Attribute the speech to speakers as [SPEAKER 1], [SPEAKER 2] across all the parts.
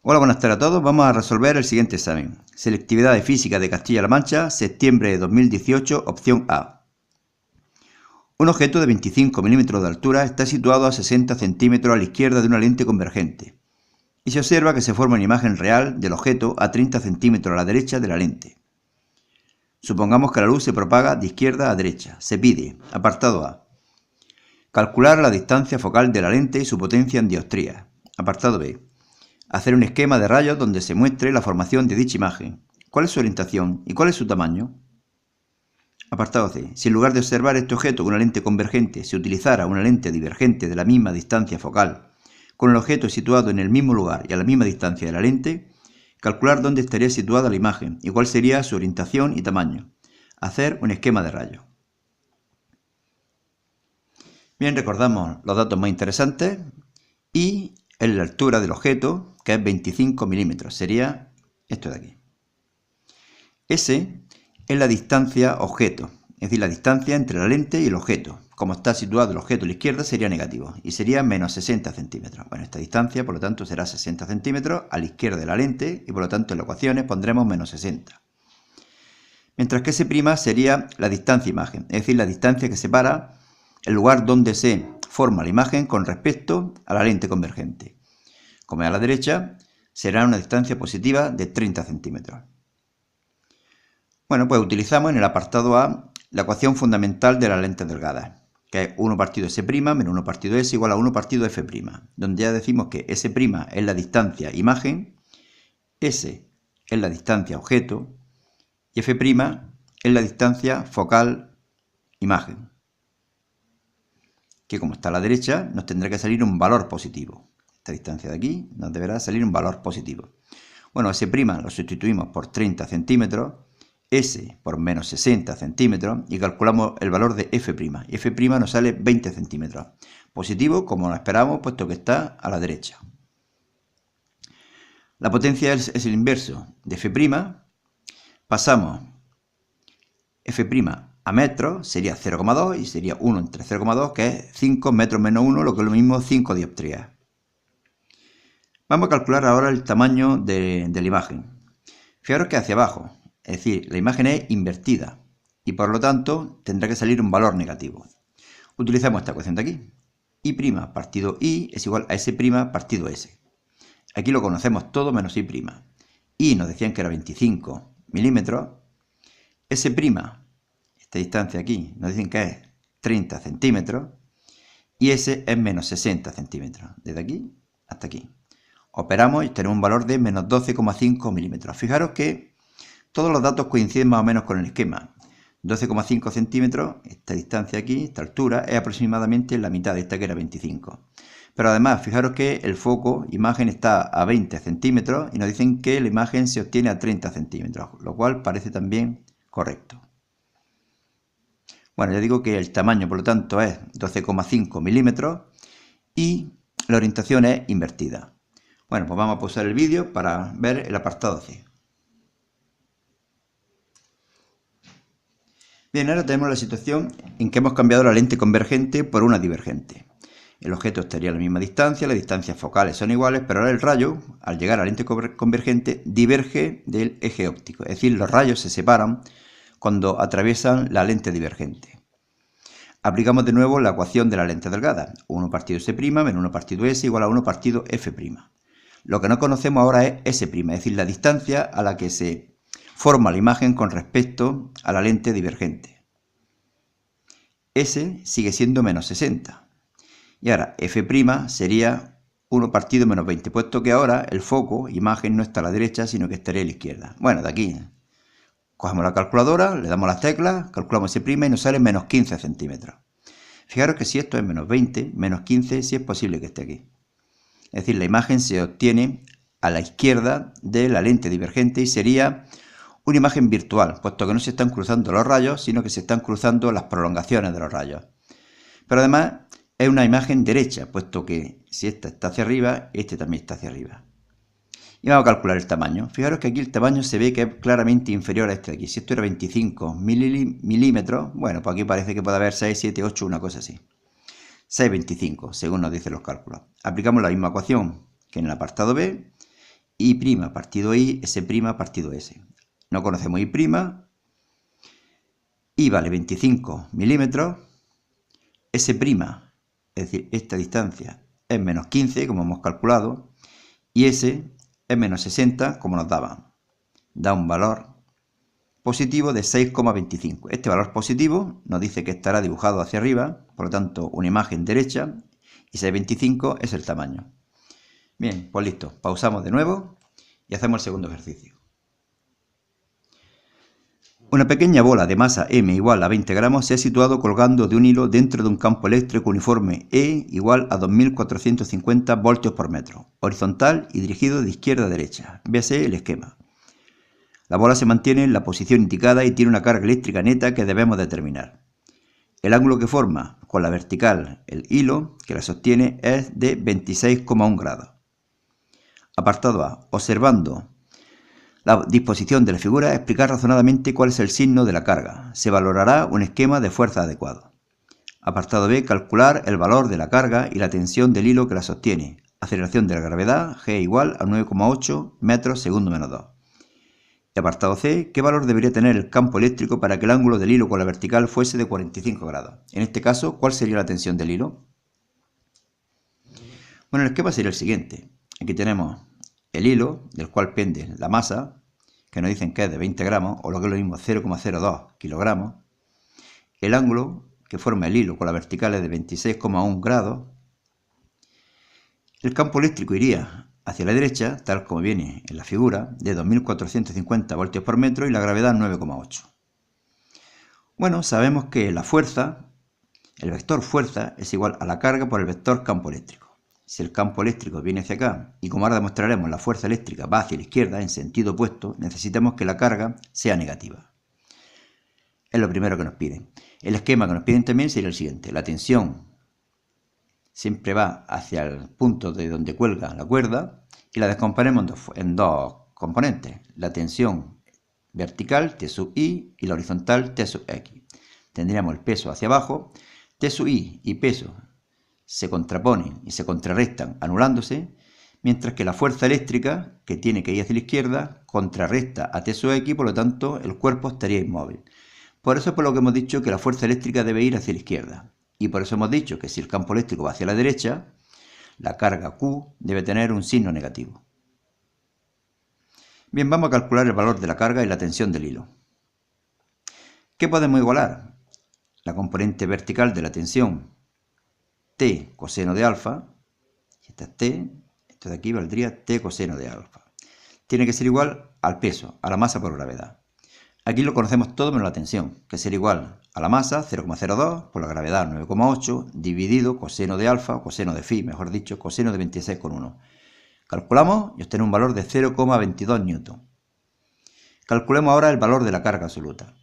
[SPEAKER 1] Hola, buenas tardes a todos. Vamos a resolver el siguiente examen. Selectividad de Física de Castilla-La Mancha, septiembre de 2018, opción A. Un objeto de 25 milímetros de altura está situado a 60 centímetros a la izquierda de una lente convergente y se observa que se forma una imagen real del objeto a 30 centímetros a la derecha de la lente. Supongamos que la luz se propaga de izquierda a derecha. Se pide, apartado A, calcular la distancia focal de la lente y su potencia en dioptrías. Apartado B, hacer un esquema de rayos donde se muestre la formación de dicha imagen. ¿Cuál es su orientación y cuál es su tamaño? Apartado C. Si en lugar de observar este objeto con una lente convergente se utilizara una lente divergente de la misma distancia focal, con el objeto situado en el mismo lugar y a la misma distancia de la lente, calcular dónde estaría situada la imagen y cuál sería su orientación y tamaño. Hacer un esquema de rayos. Bien, recordamos los datos más interesantes y en la altura del objeto, que es 25 milímetros, sería esto de aquí. S es la distancia objeto, es decir, la distancia entre la lente y el objeto. Como está situado el objeto a la izquierda sería negativo y sería menos 60 centímetros. Bueno, esta distancia por lo tanto será 60 centímetros a la izquierda de la lente y por lo tanto en las ecuaciones pondremos menos 60. Mientras que S' sería la distancia imagen, es decir, la distancia que separa el lugar donde se forma la imagen con respecto a la lente convergente. Como es a la derecha, será una distancia positiva de 30 centímetros. Bueno, pues utilizamos en el apartado A la ecuación fundamental de las lentes delgadas, que es 1 partido S' menos 1 partido S igual a 1 partido F', donde ya decimos que S' es la distancia imagen, S es la distancia objeto y F' es la distancia focal imagen, que como está a la derecha nos tendrá que salir un valor positivo. Esta distancia de aquí nos deberá salir un valor positivo. Bueno, S' lo sustituimos por 30 centímetros, S por menos 60 centímetros y calculamos el valor de F'. Y F' nos sale 20 centímetros. Positivo como lo esperamos, puesto que está a la derecha. La potencia es el inverso de F'. Pasamos F' a metros, sería 0,2 y sería 1 entre 0,2, que es 5 metros menos 1, lo que es lo mismo 5 dioptrías. Vamos a calcular ahora el tamaño de la imagen. Fijaros que hacia abajo, es decir, la imagen es invertida y por lo tanto tendrá que salir un valor negativo. Utilizamos esta ecuación de aquí. I' partido I es igual a S' partido S. Aquí lo conocemos todo menos I'. I nos decían que era 25 milímetros. S', esta distancia aquí, nos dicen que es 30 centímetros. Y S es menos 60 centímetros, desde aquí hasta aquí. Operamos y tenemos un valor de menos 12,5 milímetros. Fijaros que todos los datos coinciden más o menos con el esquema. 12,5 centímetros, esta distancia aquí, esta altura, es aproximadamente la mitad de esta que era 25. Pero además, fijaros que el foco, imagen, está a 20 centímetros y nos dicen que la imagen se obtiene a 30 centímetros, lo cual parece también correcto. Bueno, ya digo que el tamaño, por lo tanto, es 12,5 milímetros y la orientación es invertida. Bueno, pues vamos a pausar el vídeo para ver el apartado C. Bien, ahora tenemos la situación en que hemos cambiado la lente convergente por una divergente. El objeto estaría a la misma distancia, las distancias focales son iguales, pero ahora el rayo, al llegar a la lente convergente, diverge del eje óptico. Es decir, los rayos se separan cuando atraviesan la lente divergente. Aplicamos de nuevo la ecuación de la lente delgada. 1 partido S' menos 1 partido S igual a 1 partido F'. Lo que no conocemos ahora es S', es decir, la distancia a la que se forma la imagen con respecto a la lente divergente. S sigue siendo menos 60. Y ahora F' sería 1 partido menos 20, puesto que ahora el foco, imagen, no está a la derecha, sino que estaría a la izquierda. Bueno, de aquí cogemos la calculadora, le damos las teclas, calculamos S' y nos sale menos 15 centímetros. Fijaros que si esto es menos 20, menos 15 sí es posible que esté aquí. Es decir, la imagen se obtiene a la izquierda de la lente divergente y sería una imagen virtual, puesto que no se están cruzando los rayos, sino que se están cruzando las prolongaciones de los rayos. Pero además es una imagen derecha, puesto que si esta está hacia arriba, este también está hacia arriba. Y vamos a calcular el tamaño. Fijaros que aquí el tamaño se ve que es claramente inferior a este de aquí. Si esto era 25 milímetros, bueno, pues aquí parece que puede haber 6, 7, 8, una cosa así. 6,25, según nos dicen los cálculos. Aplicamos la misma ecuación que en el apartado B I' partido I, S' partido S. No conocemos I'. I vale 25 milímetros. S', es decir, esta distancia es menos 15, como hemos calculado. Y S es menos 60, como nos daban. Da un valor positivo de 6,25. Este valor positivo nos dice que estará dibujado hacia arriba, por lo tanto, una imagen derecha, y 6,25 es el tamaño. Bien, pues listo. Pausamos de nuevo y hacemos el segundo ejercicio. Una pequeña bola de masa M igual a 20 gramos se ha situado colgando de un hilo dentro de un campo eléctrico uniforme E igual a 2450 voltios por metro, horizontal y dirigido de izquierda a derecha. Véase el esquema. La bola se mantiene en la posición indicada y tiene una carga eléctrica neta que debemos determinar. El ángulo que forma con la vertical el hilo que la sostiene es de 26,1 grados. Apartado A. Observando la disposición de la figura, explicar razonadamente cuál es el signo de la carga. Se valorará un esquema de fuerza adecuado. Apartado B. Calcular el valor de la carga y la tensión del hilo que la sostiene. Aceleración de la gravedad, G igual a 9,8 metros segundo menos 2. Y apartado C. ¿Qué valor debería tener el campo eléctrico para que el ángulo del hilo con la vertical fuese de 45 grados? En este caso, ¿cuál sería la tensión del hilo? Bueno, el esquema sería el siguiente. Aquí tenemos el hilo, del cual pende la masa, que nos dicen que es de 20 gramos, o lo que es lo mismo, 0,02 kilogramos. El ángulo que forma el hilo con la vertical es de 26,1 grados. El campo eléctrico iría hacia la derecha, tal como viene en la figura, de 2450 voltios por metro y la gravedad 9,8. Bueno, sabemos que la fuerza, el vector fuerza, es igual a la carga por el vector campo eléctrico. Si el campo eléctrico viene hacia acá, y como ahora demostraremos, la fuerza eléctrica va hacia la izquierda en sentido opuesto, necesitamos que la carga sea negativa. Es lo primero que nos piden. El esquema que nos piden también sería el siguiente. La tensión siempre va hacia el punto de donde cuelga la cuerda y la descomponemos en dos componentes. La tensión vertical, T sub I, y la horizontal, T sub X. Tendríamos el peso hacia abajo. T sub I y peso se contraponen y se contrarrestan anulándose, mientras que la fuerza eléctrica, que tiene que ir hacia la izquierda, contrarresta a T sub X, por lo tanto el cuerpo estaría inmóvil. Por eso es por lo que hemos dicho que la fuerza eléctrica debe ir hacia la izquierda. Y por eso hemos dicho que si el campo eléctrico va hacia la derecha, la carga Q debe tener un signo negativo. Bien, vamos a calcular el valor de la carga y la tensión del hilo. ¿Qué podemos igualar? La componente vertical de la tensión, T coseno de alfa, esta es T, esto de aquí valdría T coseno de alfa. Tiene que ser igual al peso, a la masa por gravedad. Aquí lo conocemos todo menos la tensión, que será igual a la masa, 0,02, por la gravedad, 9,8, dividido coseno de alfa, o coseno de phi, mejor dicho, coseno de 26,1. Calculamos y obtenemos un valor de 0,22 newton. Calculemos ahora el valor de la carga absoluta.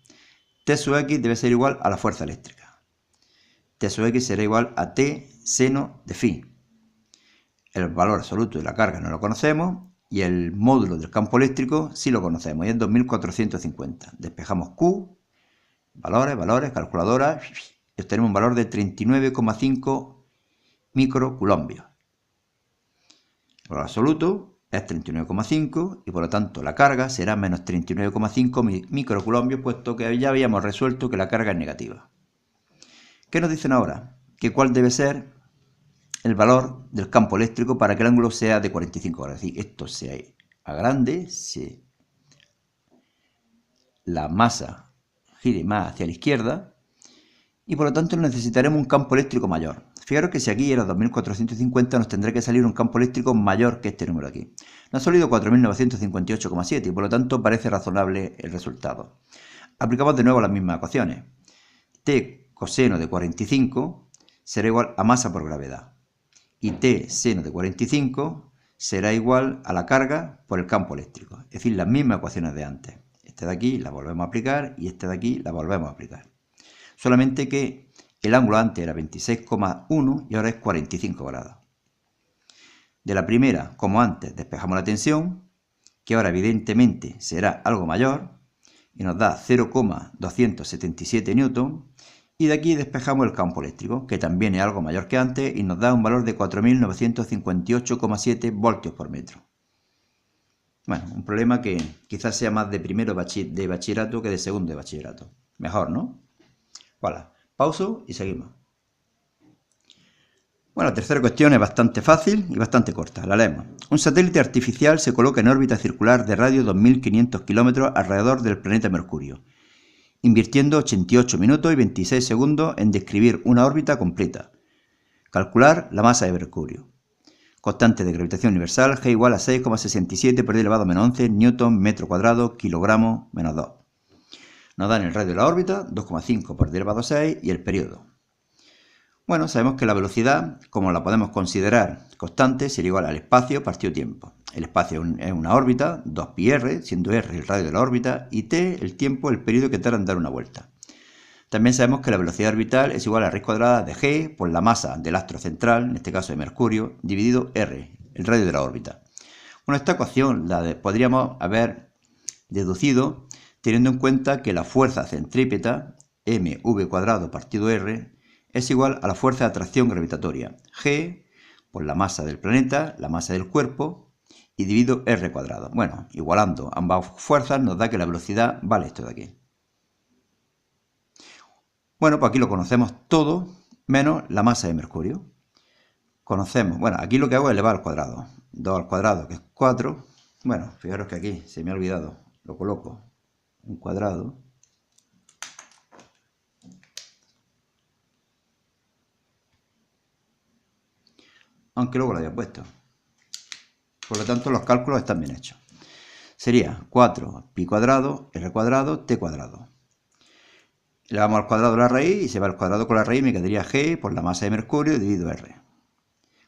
[SPEAKER 1] T sub X debe ser igual a la fuerza eléctrica. T sub X será igual a T seno de phi. El valor absoluto de la carga no lo conocemos y el módulo del campo eléctrico sí lo conocemos y es 2450. Despejamos Q, valores, calculadora, y obtenemos un valor de 39,5 microcoulombios. El valor absoluto es 39,5 y por lo tanto la carga será menos 39,5 microcoulombios, puesto que ya habíamos resuelto que la carga es negativa. ¿Qué nos dicen ahora? Que cuál debe ser el valor del campo eléctrico para que el ángulo sea de 45 grados. Es decir, esto se agrande, la masa gire más hacia la izquierda y por lo tanto necesitaremos un campo eléctrico mayor. Fijaros que si aquí era 2450 nos tendrá que salir un campo eléctrico mayor que este número aquí. Nos ha salido 4958,7 y por lo tanto parece razonable el resultado. Aplicamos de nuevo las mismas ecuaciones. T coseno de 45 será igual a masa por gravedad. Y T seno de 45 será igual a la carga por el campo eléctrico. Es decir, las mismas ecuaciones de antes. Esta de aquí la volvemos a aplicar y esta de aquí la volvemos a aplicar. Solamente que el ángulo antes era 26,1 y ahora es 45 grados. De la primera, como antes, despejamos la tensión, que ahora evidentemente será algo mayor, y nos da 0,277 newton. Y de aquí despejamos el campo eléctrico, que también es algo mayor que antes y nos da un valor de 4958,7 voltios por metro. Bueno, un problema que quizás sea más de primero de bachillerato que de segundo de bachillerato. Mejor, ¿no? Voilà. Pauso y seguimos. Bueno, la tercera cuestión es bastante fácil y bastante corta. La leemos. Un satélite artificial se coloca en órbita circular de radio 2500 kilómetros alrededor del planeta Mercurio, invirtiendo 88 minutos y 26 segundos en describir una órbita completa. Calcular la masa de Mercurio. Constante de gravitación universal, G igual a 6,67 por 10 elevado a menos 11 newton metro cuadrado kilogramo menos 2. Nos dan el radio de la órbita, 2,5 por 10 elevado a 6 y el periodo. Bueno, sabemos que la velocidad, como la podemos considerar constante, sería igual al espacio partido tiempo. El espacio es una órbita, 2πr, siendo r el radio de la órbita, y t el tiempo, el periodo que tarda en dar una vuelta. También sabemos que la velocidad orbital es igual a raíz cuadrada de g por la masa del astro central, en este caso de Mercurio, dividido r, el radio de la órbita. Bueno, esta ecuación la podríamos haber deducido teniendo en cuenta que la fuerza centrípeta, mv cuadrado partido r, es igual a la fuerza de atracción gravitatoria, g por la masa del planeta, la masa del cuerpo, y dividido r cuadrado. Bueno, igualando ambas fuerzas nos da que la velocidad vale esto de aquí. Bueno, pues aquí lo conocemos todo, menos la masa de Mercurio. Conocemos, bueno, aquí lo que hago es elevar al cuadrado. 2 al cuadrado, que es 4. Bueno, fijaros que aquí se me ha olvidado, lo coloco un cuadrado. Aunque luego lo haya puesto. Por lo tanto, los cálculos están bien hechos. Sería 4 pi cuadrado, r cuadrado, t cuadrado. Elevamos al cuadrado la raíz y se va al cuadrado con la raíz, me quedaría g por la masa de Mercurio dividido r.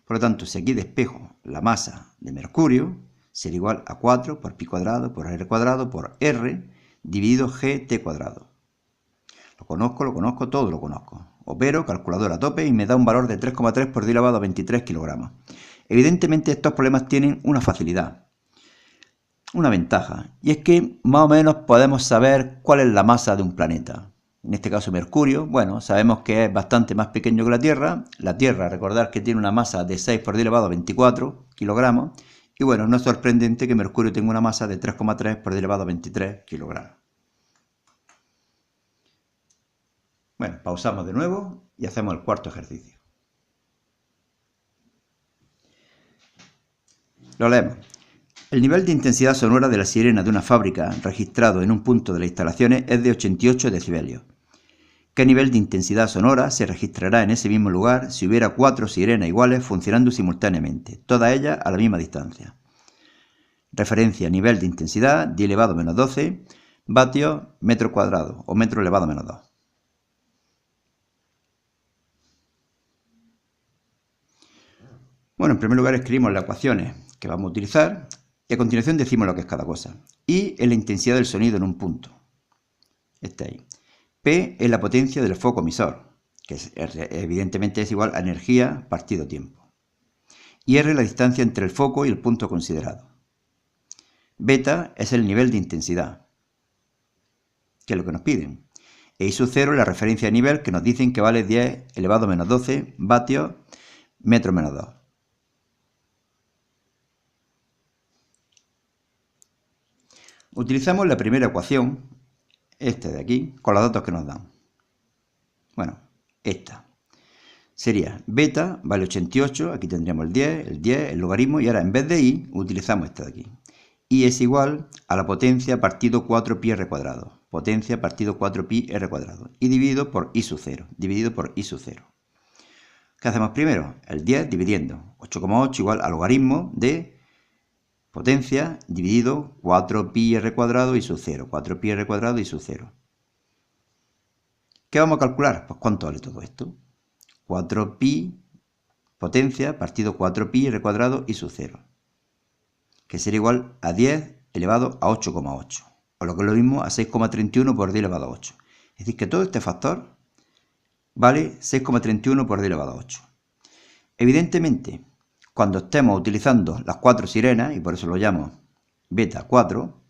[SPEAKER 1] Por lo tanto, si aquí despejo la masa de Mercurio, sería igual a 4 por pi cuadrado por r cuadrado por r dividido gt cuadrado. Lo conozco, todo lo conozco. Opero, calculadora a tope y me da un valor de 3,3 por 10 elevado a 23 kilogramos. Evidentemente estos problemas tienen una facilidad, una ventaja, y es que más o menos podemos saber cuál es la masa de un planeta. En este caso Mercurio, bueno, sabemos que es bastante más pequeño que la Tierra. La Tierra, recordad que tiene una masa de 6 por 10 elevado a 24 kilogramos. Y bueno, no es sorprendente que Mercurio tenga una masa de 3,3 por 10 elevado a 23 kilogramos. Bueno, pausamos de nuevo y hacemos el cuarto ejercicio. Lo leemos. El nivel de intensidad sonora de la sirena de una fábrica registrado en un punto de las instalaciones es de 88 decibelios. ¿Qué nivel de intensidad sonora se registrará en ese mismo lugar si hubiera 4 sirenas iguales funcionando simultáneamente, todas ellas a la misma distancia? Referencia nivel de intensidad 10 elevado a menos 12 vatios metro cuadrado o metro elevado a menos 2. Bueno, en primer lugar escribimos las ecuaciones que vamos a utilizar y a continuación decimos lo que es cada cosa. I es la intensidad del sonido en un punto. Este ahí. P es la potencia del foco emisor, que evidentemente es igual a energía partido tiempo. Y R es la distancia entre el foco y el punto considerado. Beta es el nivel de intensidad, que es lo que nos piden. E I sub 0 es la referencia de nivel que nos dicen que vale 10 elevado a menos 12 vatios metro menos 2. Utilizamos la primera ecuación, esta de aquí, con los datos que nos dan. Bueno, esta. Sería beta, vale 88, aquí tendríamos el 10, el logaritmo, y ahora en vez de I, utilizamos esta de aquí. I es igual a la potencia partido 4pi r cuadrado. Potencia partido 4pi r cuadrado. Y dividido por I sub 0. Dividido por I sub 0. ¿Qué hacemos primero? El 10 dividiendo. 8,8 igual al logaritmo de potencia dividido 4pi r cuadrado y sub 0. 4pi r cuadrado y sub 0. ¿Qué vamos a calcular? Pues ¿cuánto vale todo esto? 4pi potencia partido 4pi r cuadrado y sub 0. Que sería igual a 10 elevado a 8,8. O lo que es lo mismo a 6,31 por 10 elevado a 8. Es decir, que todo este factor vale 6,31 por 10 elevado a 8. Evidentemente, cuando estemos utilizando las 4 sirenas, y por eso lo llamo beta 4,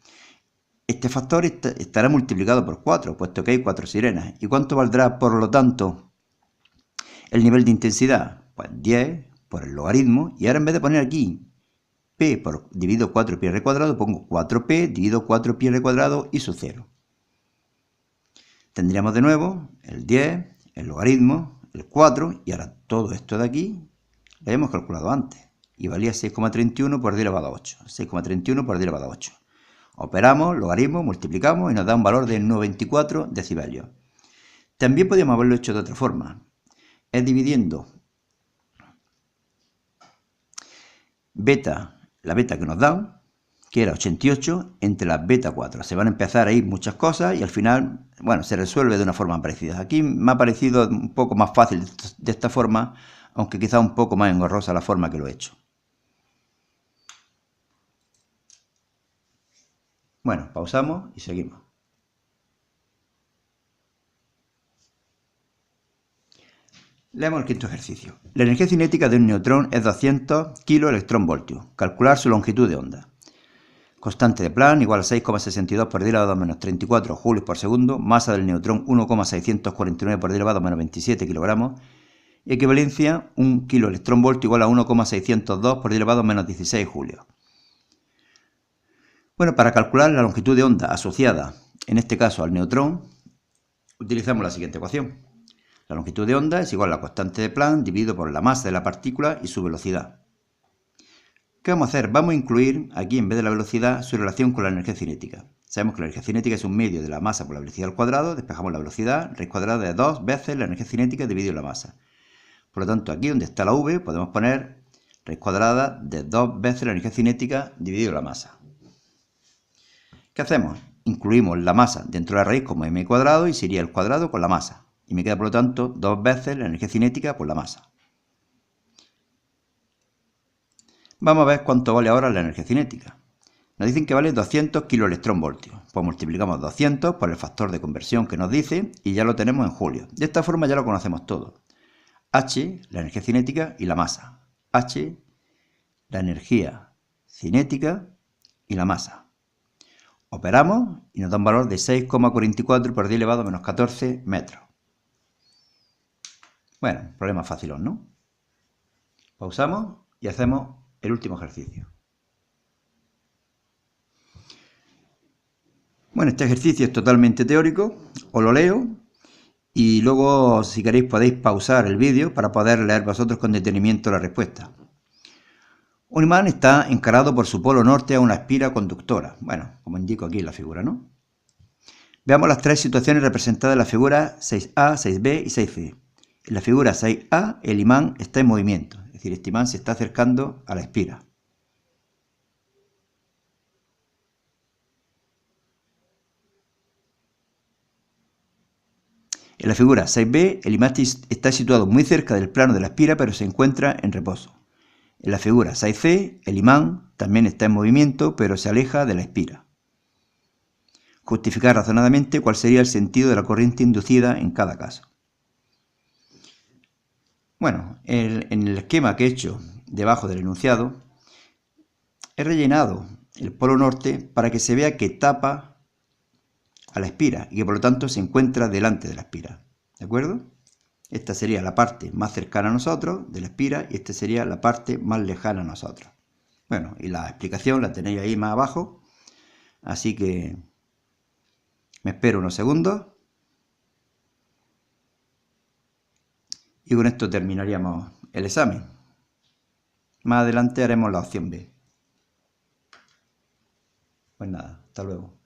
[SPEAKER 1] este factor estará multiplicado por 4, puesto que hay 4 sirenas. ¿Y cuánto valdrá, por lo tanto, el nivel de intensidad? Pues 10 por el logaritmo, y ahora en vez de poner aquí P dividido 4πr cuadrado, pongo 4P dividido 4πr cuadrado y su 0. Tendríamos de nuevo el 10, el logaritmo, el 4, y ahora todo esto de aquí lo habíamos calculado antes. Y valía 6,31 por 10 elevado a 8. 6,31 por 10 elevado a 8. Operamos, logaritmo, multiplicamos y nos da un valor de 94 decibelios. También podríamos haberlo hecho de otra forma. Es dividiendo la beta que nos dan, que era 88, entre las beta 4. Se van a empezar a ir muchas cosas y al final, bueno, se resuelve de una forma parecida. Aquí me ha parecido un poco más fácil de esta forma, aunque quizá un poco más engorrosa la forma que lo he hecho. Bueno, pausamos y seguimos. Leemos el quinto ejercicio. La energía cinética de un neutrón es 200 keV. Calcular su longitud de onda. Constante de Planck igual a 6,62 por 10 elevado a menos 34 julios por segundo. Masa del neutrón 1,649 por 10 elevado a menos 27 kilogramos. Equivalencia 1 kV igual a 1,602 por 10 elevado a menos 16 julios. Bueno, para calcular la longitud de onda asociada, en este caso al neutrón, utilizamos la siguiente ecuación. La longitud de onda es igual a la constante de Planck dividido por la masa de la partícula y su velocidad. ¿Qué vamos a hacer? Vamos a incluir aquí, en vez de la velocidad, su relación con la energía cinética. Sabemos que la energía cinética es un medio de la masa por la velocidad al cuadrado. Despejamos la velocidad, raíz cuadrada de 2 veces la energía cinética dividido la masa. Por lo tanto, aquí donde está la v, podemos poner raíz cuadrada de 2 veces la energía cinética dividido la masa. ¿Qué hacemos? Incluimos la masa dentro de la raíz como m cuadrado y sería el cuadrado con la masa. Y me queda, por lo tanto, 2 veces la energía cinética por la masa. Vamos a ver cuánto vale ahora la energía cinética. Nos dicen que vale 200 kV. Pues multiplicamos 200 por el factor de conversión que nos dice y ya lo tenemos en julios. De esta forma ya lo conocemos todo. H, la energía cinética y la masa. H, la energía cinética y la masa. Operamos y nos da un valor de 6,44 por 10 elevado a menos 14 metros. Bueno, problema fácil, ¿no? Pausamos y hacemos el último ejercicio. Bueno, este ejercicio es totalmente teórico, os lo leo y luego, si queréis, podéis pausar el vídeo para poder leer vosotros con detenimiento la respuesta. Un imán está encarado por su polo norte a una espira conductora. Bueno, como indico aquí en la figura, ¿no? Veamos las tres situaciones representadas en la figura 6A, 6B y 6C. En la figura 6A, el imán está en movimiento, es decir, este imán se está acercando a la espira. En la figura 6B, el imán está situado muy cerca del plano de la espira, pero se encuentra en reposo. En la figura 6C, el imán también está en movimiento, pero se aleja de la espira. Justificar razonadamente cuál sería el sentido de la corriente inducida en cada caso. Bueno, en el esquema que he hecho debajo del enunciado, he rellenado el polo norte para que se vea que tapa a la espira y que por lo tanto se encuentra delante de la espira. ¿De acuerdo? Esta sería la parte más cercana a nosotros de la espira y esta sería la parte más lejana a nosotros. Bueno, y la explicación la tenéis ahí más abajo, así que me espero unos segundos y con esto terminaríamos el examen. Más adelante haremos la opción B. Pues nada, hasta luego.